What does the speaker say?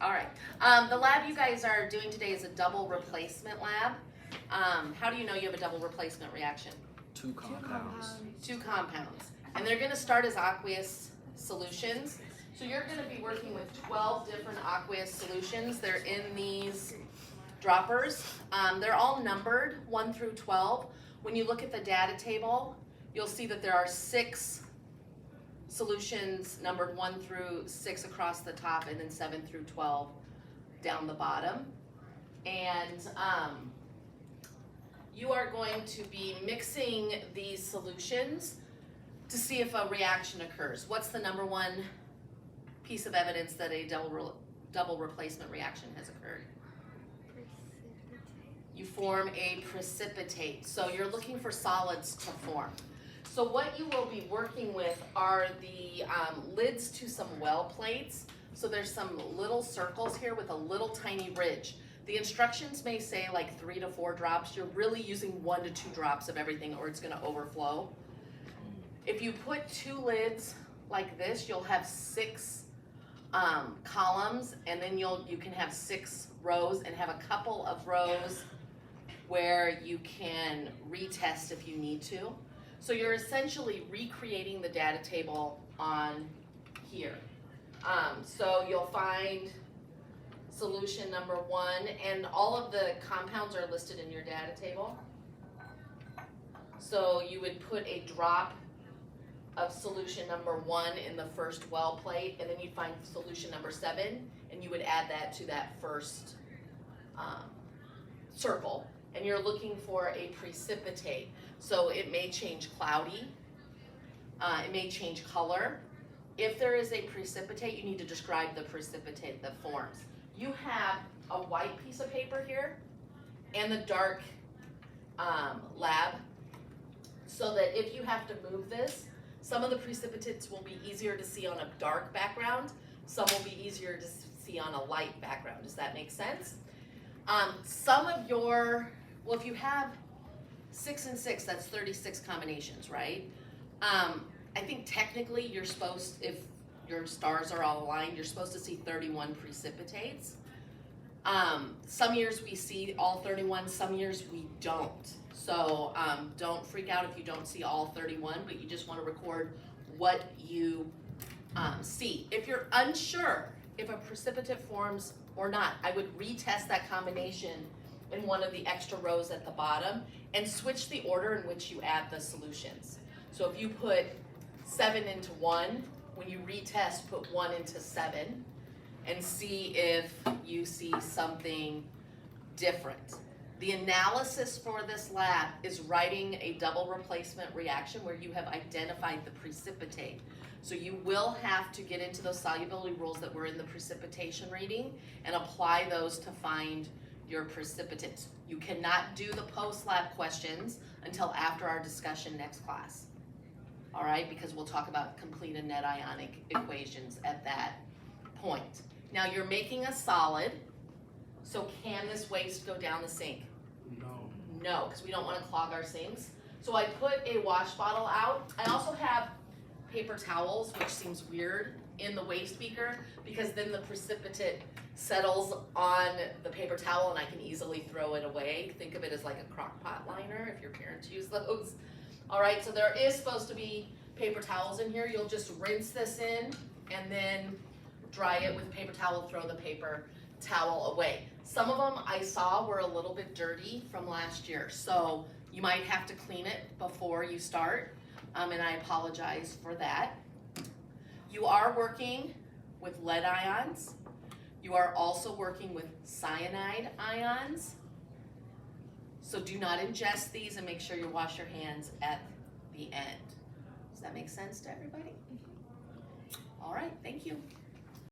All right. The lab you guys are doing today is a double replacement lab. How do you know you have a double replacement reaction? Two compounds. Two compounds. And they're going to start as aqueous solutions. So you're going to be working with 12 different aqueous solutions. They're in these droppers. They're all numbered 1 through 12. When you look at the data table, you'll see that there are 6 solutions numbered 1 through 6 across the top, and then 7 through 12 down the bottom. And you are going to be mixing these solutions to see if a reaction occurs. What's the number one piece of evidence that a double replacement reaction has occurred? You form a precipitate. So you're looking for solids to form. So what you will be working with are the lids to some well plates. So there's some little circles here with a little tiny ridge. The instructions may say like 3 to 4 drops. You're really using 1 to 2 drops of everything, or it's going to overflow. If you put 2 lids like this, you'll have 6 columns, and then you can have 6 rows and have a couple of rows where you can retest if you need to. So you're essentially recreating the data table on here. So you'll find solution number 1, and all of the compounds are listed in your data table. So you would put a drop of solution number 1 in the first well plate, and then you'd find solution number 7, and you would add that to that first circle. And you're looking for a precipitate. So it may change cloudy, it may change color. If there is a precipitate, you need to describe the precipitate that forms. You have a white piece of paper here and the dark lab, so that if you have to move this, some of the precipitates will be easier to see on a dark background, some will be easier to see on a light background. Does that make sense? Some of your, well, if you have 6 and 6, that's 36 combinations, right? I think technically you're supposed, if your stars are all aligned, you're supposed to see 31 precipitates. Some years we see all 31, some years we don't. So don't freak out if you don't see all 31, but you just want to record what you see. If you're unsure if a precipitate forms or not, I would retest that combination in one of the extra rows at the bottom and switch the order in which you add the solutions. So if you put 7 into 1, when you retest, put 1 into 7 and see if you see something different. The analysis for this lab is writing a double replacement reaction where you have identified the precipitate. So you will have to get into those solubility rules that were in the precipitation reading and apply those to find your precipitates. You cannot do the post-lab questions until after our discussion next class. All right, because we'll talk about complete and net ionic equations at that point. Now you're making a solid, so can this waste go down the sink? No. No, because we don't want to clog our sinks. So I put a wash bottle out. I also have paper towels, which seems weird, in the waste beaker, because then the precipitate settles on the paper towel and I can easily throw it away. Think of it as like a crock pot liner if your parents use those. All right, so there is supposed to be paper towels in here. You'll just rinse this in and then dry it with a paper towel, throw the paper towel away. Some of them I saw were a little bit dirty from last year, so you might have to clean it before you start, and I apologize for that. You are working with lead ions. You are also working with cyanide ions. So do not ingest these, and make sure you wash your hands at the end. Does that make sense to everybody? All right, thank you.